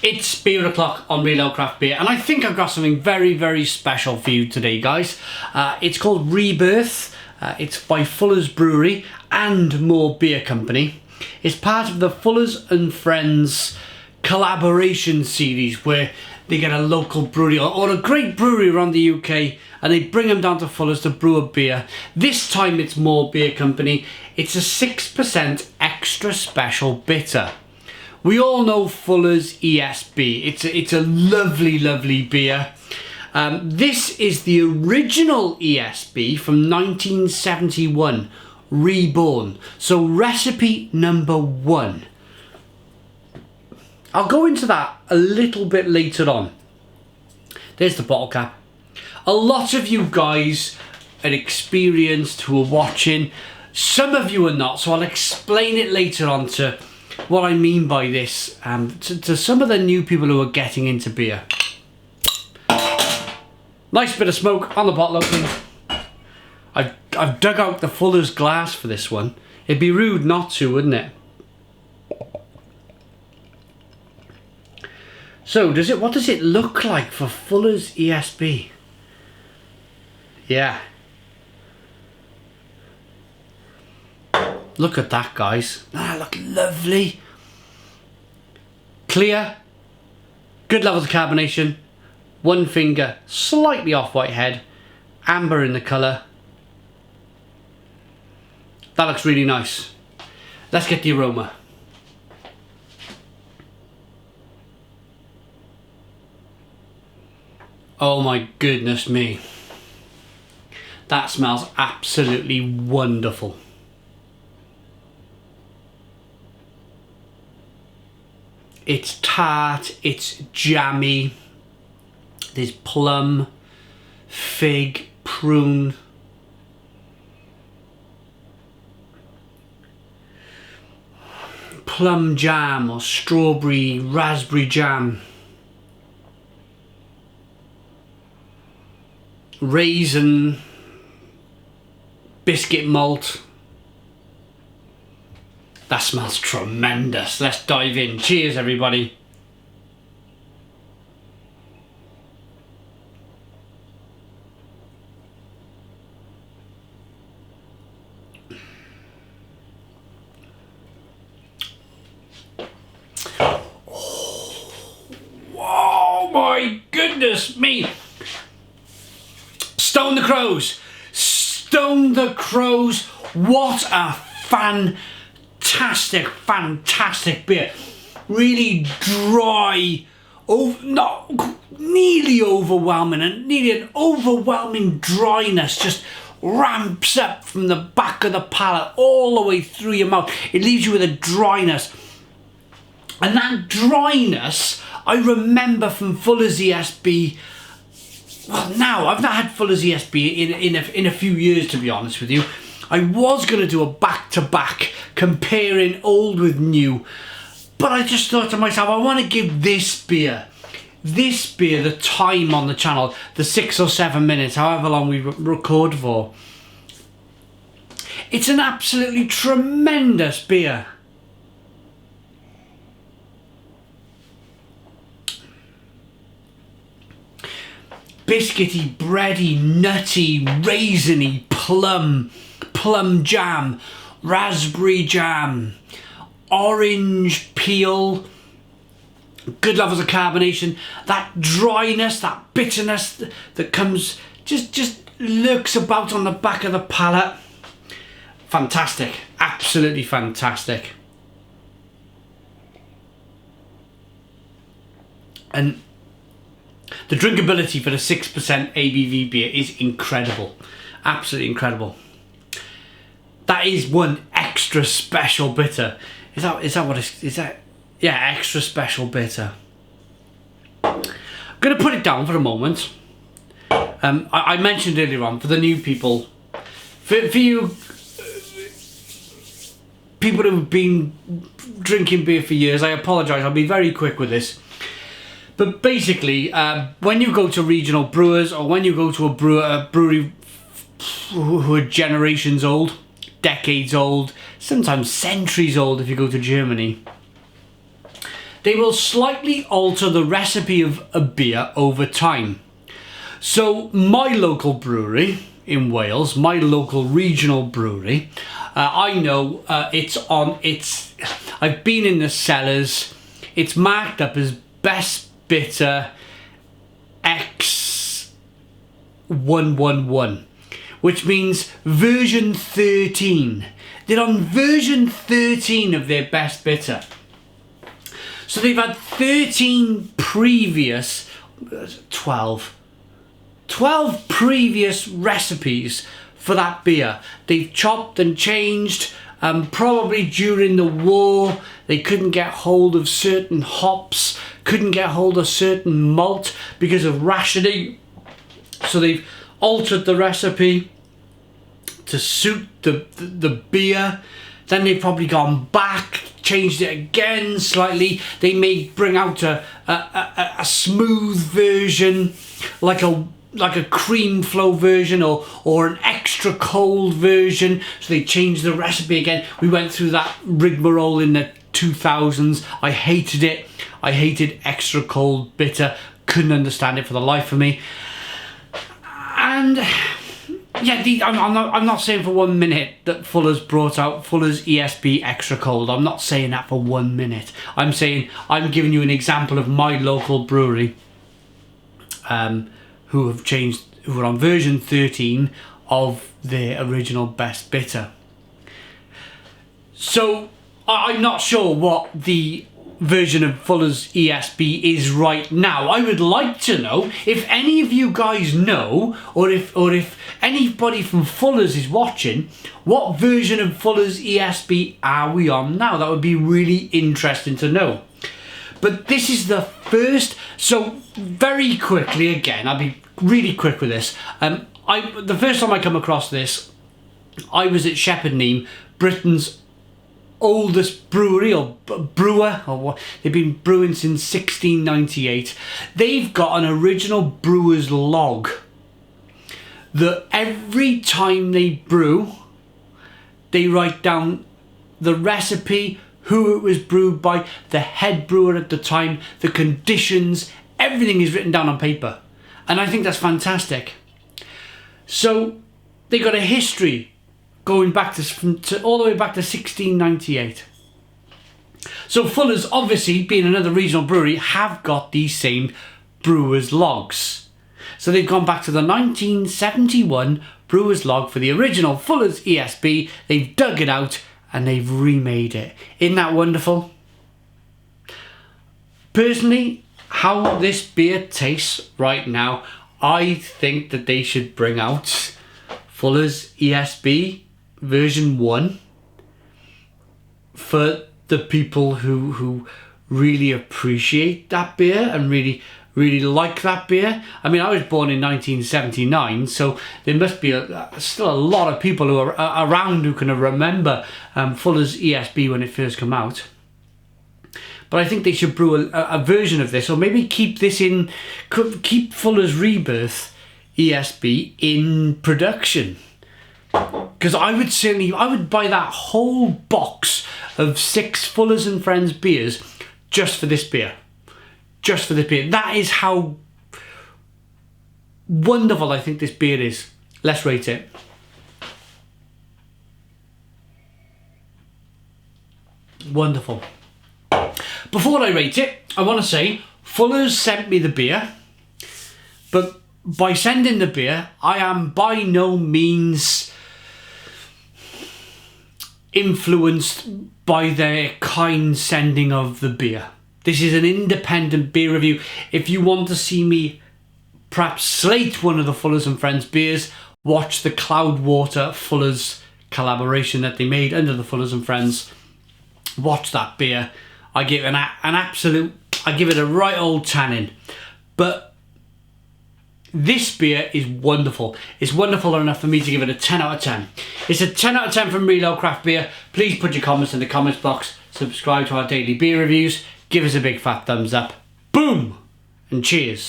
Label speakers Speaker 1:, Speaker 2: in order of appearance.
Speaker 1: It's beer o'clock on Real Ale Craft Beer, and I think I've got something very, very special for you today, guys. It's called Rebirth. It's by Fuller's Brewery and Moor Beer Company. It's part of the Fuller's and Friends collaboration series, where they get a local brewery or a great brewery around the UK and they bring them down to Fuller's to brew a beer. This time it's Moor Beer Company. It's a 6% extra special bitter. We all know Fuller's ESB. It's a lovely, lovely beer. This is the original ESB from 1971, reborn. So recipe number 1. I'll go into that a little bit later on. There's the bottle cap. A lot of you guys are experienced who are watching. Some of you are not, so I'll explain it later on to what I mean by this, to some of the new people who are getting into beer. Nice bit of smoke on the bottle opening. I've dug out the Fuller's glass for this one. It'd be rude not to, wouldn't it? So what does it look like for Fuller's ESB? Yeah. Look at that, guys. Ah, look lovely. Clear. Good levels of carbonation. One finger, slightly off white head. Amber in the colour. That looks really nice. Let's get the aroma. Oh my goodness me. That smells absolutely wonderful. It's tart, it's jammy, there's plum, fig, prune. Plum jam or strawberry, raspberry jam. Raisin, biscuit malt. That smells tremendous. Let's dive in. Cheers, everybody. Oh my goodness me. Stone the Crows. Stone the Crows. What a fantastic beer. Really dry, not nearly overwhelming, and nearly an overwhelming dryness just ramps up from the back of the palate all the way through your mouth. It leaves you with a dryness, and that dryness I remember from Fuller's ESB. Well, now I've not had Fuller's ESB in a few years, to be honest with you. I was going to do a back-to-back comparing old with new, but I just thought to myself, I want to give this beer the time on the channel, the 6 or 7 minutes, however long we record for. It's an absolutely tremendous beer. Biscuity, bready, nutty, raisiny, plum jam, raspberry jam, orange peel, good levels of carbonation. That dryness, that bitterness that comes, just lurks about on the back of the palate. Fantastic, absolutely fantastic. And the drinkability for the 6% ABV beer is incredible, absolutely incredible. That is one extra special bitter. Is that what it is? That, yeah, extra special bitter. I'm gonna put it down for a moment. I mentioned earlier on, for the new people, for you people who've been drinking beer for years, I apologise. I'll be very quick with this. But basically, when you go to regional brewers, or when you go to a brewery who are generations old, decades old, sometimes centuries old if you go to Germany, they will slightly alter the recipe of a beer over time. So my local brewery in Wales, my local regional brewery, I know I've been in the cellars, it's marked up as Best Bitter X111, which means version 13. They're on version 13 of their Best Bitter. So they've had 13 previous, 12 previous recipes for that beer. They've chopped and changed. Probably during the war, they couldn't get hold of certain hops, couldn't get hold of certain malt because of rationing. So they've altered the recipe to suit the beer. Then they've probably gone back, changed it again slightly. They may bring out a smooth version, like a cream flow version or an extra cold version. So they changed the recipe again. We went through that rigmarole in the 2000s. I hated it. I hated extra cold bitter. Couldn't understand it for the life of me. And yeah, I'm not saying for 1 minute that Fuller's brought out Fuller's ESB Extra Cold. I'm not saying that for 1 minute. I'm giving you an example of my local brewery who are on version 13 of their original Best Bitter. So I'm not sure what the version of Fuller's ESB is right now. I would like to know if any of you guys know, or if anybody from Fuller's is watching, what version of Fuller's ESB are we on now? That would be really interesting to know. But this is the first, so very quickly again, I'll be really quick with this. The first time I come across this, I was at Shepherd Neame, Britain's oldest brewery or brewer, or what, they've been brewing since 1698. They've got an original brewer's log that every time they brew, they write down the recipe, who it was brewed by, the head brewer at the time, the conditions, everything is written down on paper. And I think that's fantastic. So they got a history going back to all the way back to 1698. So Fuller's, obviously being another regional brewery, have got these same brewer's logs. So they've gone back to the 1971 brewer's log for the original Fuller's ESB. They've dug it out and they've remade it. Isn't that wonderful? Personally, how this beer tastes right now, I think that they should bring out Fuller's ESB version 1 for the people who really appreciate that beer and really like that beer. I mean, I was born in 1979, so there must be still a lot of people who are around who can remember Fuller's ESB when it first came out. But I think they should brew a version of this, or maybe keep Fuller's Rebirth ESB in production. Because I would buy that whole box of 6 Fuller's and Friends beers just for this beer. Just for this beer. That is how wonderful I think this beer is. Let's rate it. Wonderful. Before I rate it, I want to say Fuller's sent me the beer, but by sending the beer, I am by no means influenced by their kind sending of the beer. This is an independent beer review. If you want to see me perhaps slate one of the Fuller's and Friends beers, watch the Cloudwater Fuller's collaboration that they made under the Fuller's and Friends. Watch that beer. I give it I give it a right old tannin. But this beer is wonderful. It's wonderful enough for me to give it a 10 out of 10. It's a 10 out of 10 from Reload Craft Beer. Please put your comments in the comments box. Subscribe to our daily beer reviews. Give us a big fat thumbs up. Boom! And cheers.